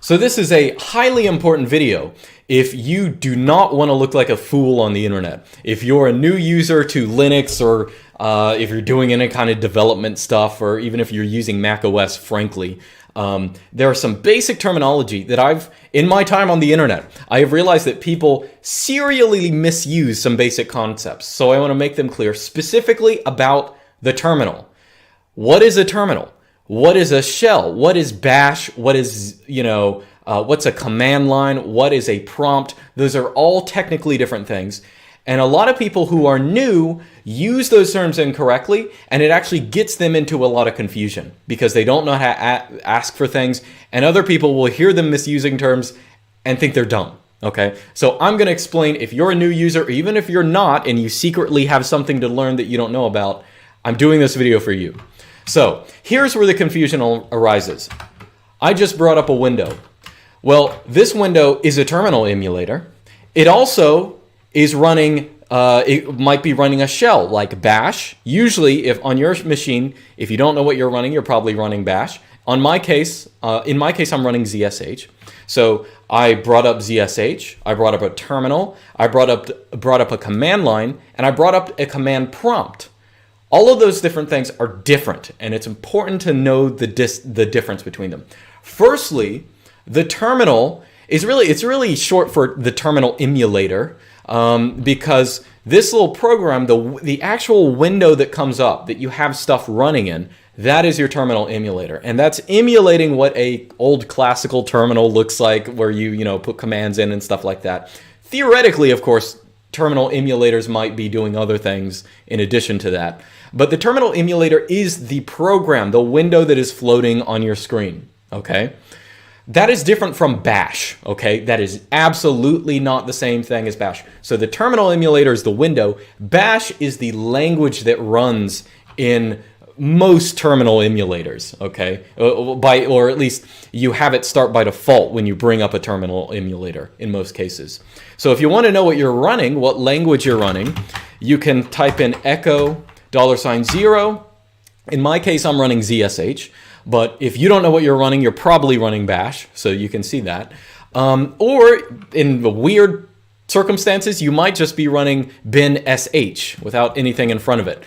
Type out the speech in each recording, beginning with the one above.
So this is a highly important video if you do not want to look like a fool on the internet. If you're a new user to Linux, or if you're doing any kind of development stuff, or even if you're using Mac OS, frankly, there are some basic terminology that in my time on the internet, I have realized that people serially misuse some basic concepts. So I want to make them clear, specifically about the terminal. What is a terminal? What is a shell? What is bash? What is, what's a command line? What is a prompt? Those are all technically different things. And a lot of people who are new use those terms incorrectly, and it actually gets them into a lot of confusion because they don't know how to ask for things, and other people will hear them misusing terms and think they're dumb. Okay, so I'm going to explain, if you're a new user, or even if you're not and you secretly have something to learn that you don't know about, I'm doing this video for you. So here's where the confusion arises. I just brought up a window. Well, this window is a terminal emulator. It also is running, it might be running a shell like bash. Usually, if on your machine, if you don't know what you're running, you're probably running bash. In my case, I'm running ZSH. So I brought up ZSH, I brought up a terminal, I brought up a command line, and I brought up a command prompt. All of those different things are different, and it's important to know the difference between them. Firstly, the terminal is really short for the terminal emulator, because this little program, the actual window that comes up that you have stuff running in, that is your terminal emulator, and that's emulating what a old classical terminal looks like, where you put commands in and stuff like that. Theoretically, of course, terminal emulators might be doing other things in addition to that. But the terminal emulator is the program, the window that is floating on your screen, okay? That is different from bash, okay? That is absolutely not the same thing as bash. So the terminal emulator is the window. Bash is the language that runs in most terminal emulators, okay? Or at least you have it start by default when you bring up a terminal emulator in most cases. So if you want to know what you're running, what language you're running, you can type in echo $0. In my case, I'm running ZSH, but if you don't know what you're running, you're probably running bash, so you can see that. Or in the weird circumstances, you might just be running bin sh without anything in front of it.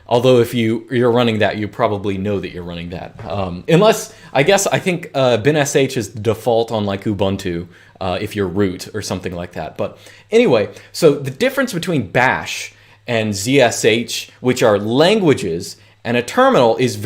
Although if you're running that, you probably know that you're running that. Unless, I think bin sh is the default on like Ubuntu, if you're root or something like that. But anyway, so the difference between bash and ZSH, which are languages, and a terminal is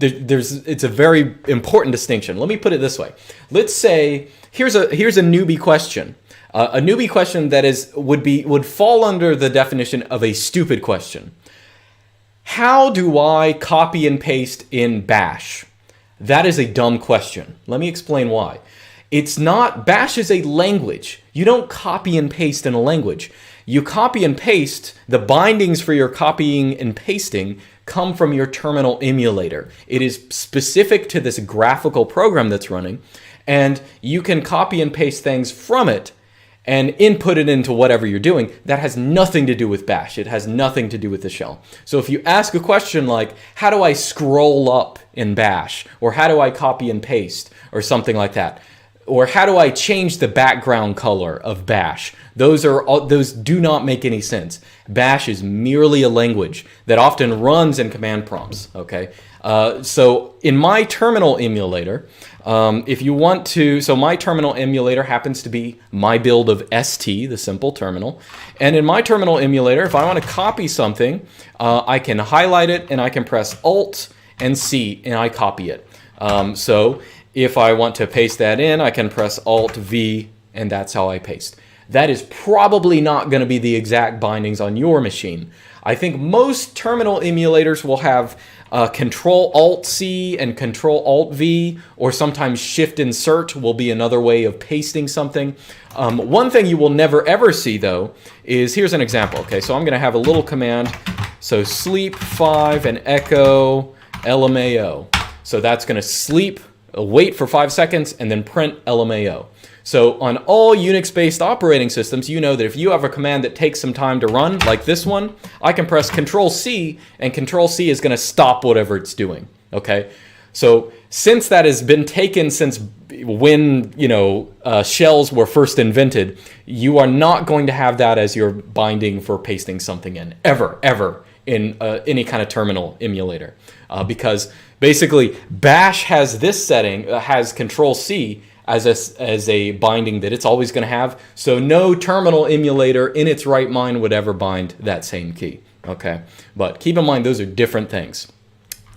it's a very important distinction. Let me put it this way. Let's say, here's a newbie question. A newbie question that would fall under the definition of a stupid question. How do I copy and paste in bash? That is a dumb question. Let me explain why. Bash is a language. You don't copy and paste in a language. You copy and paste, the bindings for your copying and pasting come from your terminal emulator. It is specific to this graphical program that's running, and you can copy and paste things from it and input it into whatever you're doing. That has nothing to do with bash. It has nothing to do with the shell. So if you ask a question like, how do I scroll up in bash? Or how do I copy and paste? Or something like that. Or how do I change the background color of bash? Those do not make any sense. Bash is merely a language that often runs in command prompts, okay? So in my terminal emulator, if you want to, so my terminal emulator happens to be my build of ST, the simple terminal. And in my terminal emulator, if I want to copy something, I can highlight it and I can press Alt and C and I copy it. So if I want to paste that in, I can press Alt V and that's how I paste. That is probably not going to be the exact bindings on your machine. I think most terminal emulators will have Control Alt C and Control Alt V, or sometimes Shift Insert will be another way of pasting something. One thing you will never ever see though is, here's an example. Okay, so I'm going to have a little command. So sleep 5 and echo LMAO. So that's going to sleep, wait for 5 seconds, and then print LMAO. So on all Unix-based operating systems, you know that if you have a command that takes some time to run, like this one, I can press Control-C, and Control-C is going to stop whatever it's doing, okay? So since that has been taken since when shells were first invented, you are not going to have that as your binding for pasting something in ever in any kind of terminal emulator, because basically bash has this setting, has Control C as a binding that it's always going to have. So no terminal emulator in its right mind would ever bind that same key. Okay, but keep in mind those are different things.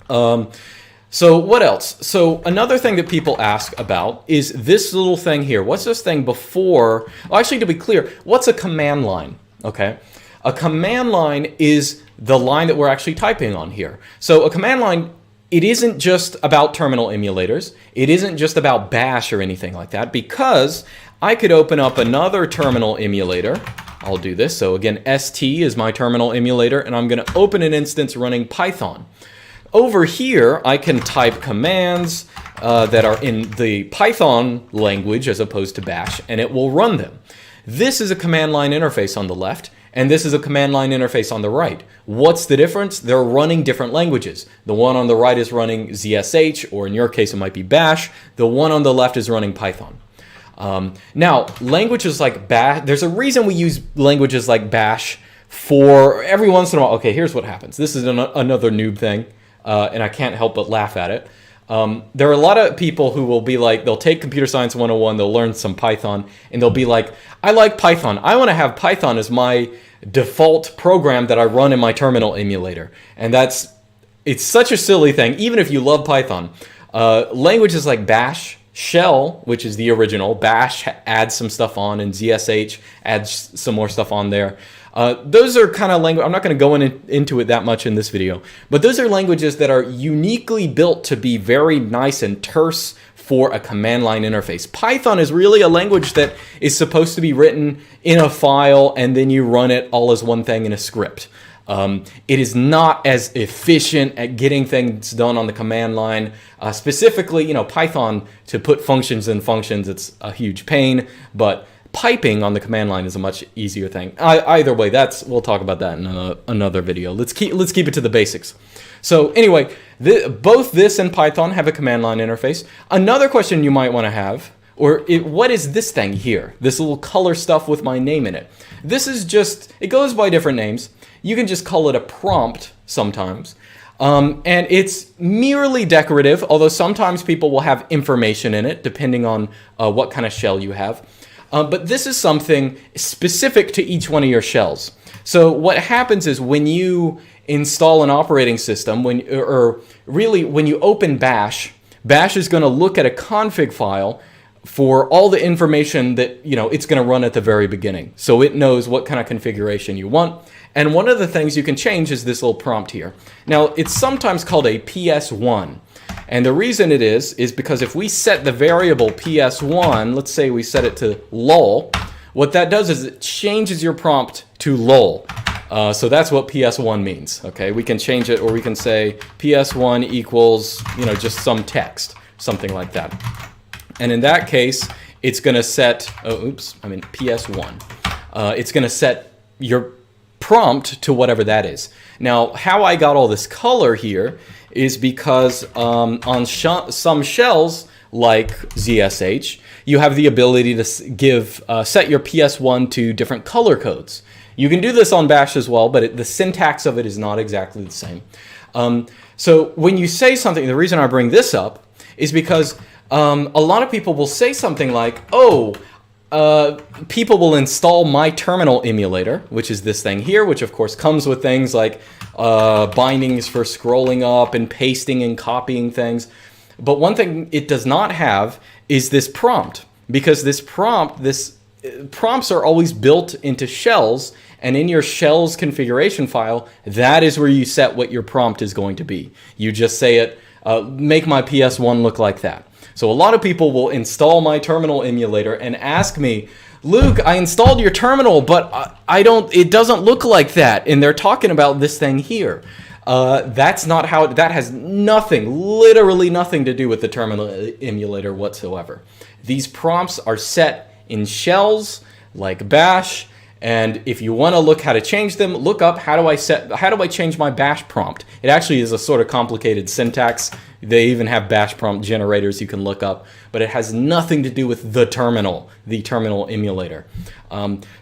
So what else? So another thing that people ask about is this little thing here. What's this thing before? Well, actually, to be clear, what's a command line? Okay, a command line is the line that we're actually typing on here. So a command line, it isn't just about terminal emulators. It isn't just about bash or anything like that, because I could open up another terminal emulator. I'll do this. So again, ST is my terminal emulator, and I'm going to open an instance running Python. Over here, I can type commands that are in the Python language as opposed to bash, and it will run them. This is a command line interface on the left, and this is a command line interface on the right. What's the difference? They're running different languages. The one on the right is running ZSH, or in your case, it might be bash. The one on the left is running Python. Now, languages like bash, there's a reason we use languages like bash for every once in a while. Okay, here's what happens. This is another noob thing, and I can't help but laugh at it. There are a lot of people who will be like, they'll take Computer Science 101, they'll learn some Python, and they'll be like, I like Python. I want to have Python as my default program that I run in my terminal emulator. And it's such a silly thing, even if you love Python. Languages like bash, shell, which is the original, bash adds some stuff on, and ZSH adds some more stuff on there. Those are kind of language. I'm not going to go into it that much in this video, but those are languages that are uniquely built to be very nice and terse for a command line interface. Python is really a language that is supposed to be written in a file and then you run it all as one thing in a script. It is not as efficient at getting things done on the command line. Specifically, Python, to put functions in functions, it's a huge pain, but piping on the command line is a much easier thing. Either way, we'll talk about that in another video. Let's keep it to the basics. So anyway, both this and Python have a command line interface. Another question you might want to have, what is this thing here? This little color stuff with my name in it. This is just, it goes by different names. You can just call it a prompt sometimes. And it's merely decorative, although sometimes people will have information in it depending on what kind of shell you have. But this is something specific to each one of your shells. So what happens is when you install an operating system, when you open bash, bash is going to look at a config file for all the information that it's going to run at the very beginning. So it knows what kind of configuration you want. And one of the things you can change is this little prompt here. Now, it's sometimes called a PS1. And the reason it is because if we set the variable PS1, let's say we set it to lol, what that does is it changes your prompt to lol. So that's what PS1 means. Okay, we can change it, or we can say PS1 equals, just some text, something like that. And in that case, it's going to set, PS1. It's going to set your prompt to whatever that is. Now, how I got all this color here is because on some shells, like ZSH, you have the ability to set your PS1 to different color codes. You can do this on bash as well, but the syntax of it is not exactly the same. So when you say something, the reason I bring this up is because a lot of people will say something like, people will install my terminal emulator, which is this thing here, which of course comes with things like bindings for scrolling up and pasting and copying things. But one thing it does not have is this prompt, because prompts are always built into shells, and in your shells configuration file, that is where you set what your prompt is going to be. You just say it, make my PS1 look like that. So a lot of people will install my terminal emulator and ask me, Luke, I installed your terminal, but it doesn't look like that. And they're talking about this thing here. That's not how, that has literally nothing to do with the terminal emulator whatsoever. These prompts are set in shells like bash, And if you want to look how to change them, look up how do I change my bash prompt. It actually is a sort of complicated syntax. They even have bash prompt generators you can look up, but it has nothing to do with the terminal emulator.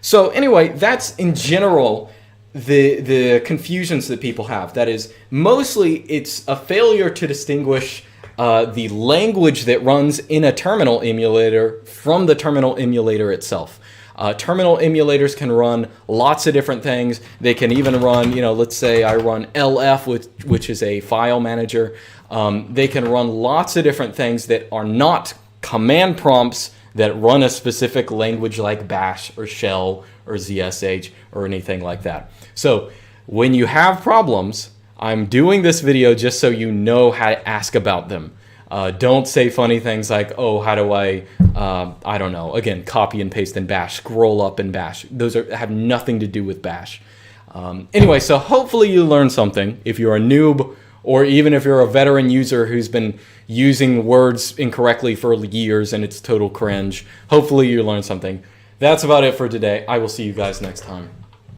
So anyway, that's in general the confusions that people have. That is, mostly it's a failure to distinguish the language that runs in a terminal emulator from the terminal emulator itself. Terminal emulators can run lots of different things. They can even run, let's say I run LF, which is a file manager. They can run lots of different things that are not command prompts that run a specific language like bash or shell or ZSH or anything like that. So when you have problems, I'm doing this video just so you know how to ask about them. Don't say funny things like, oh, how do I don't know, again, copy and paste in bash, scroll up in bash. Those have nothing to do with bash. Anyway, so hopefully you learned something. If you're a noob, or even if you're a veteran user who's been using words incorrectly for years and it's total cringe, hopefully you learned something. That's about it for today. I will see you guys next time.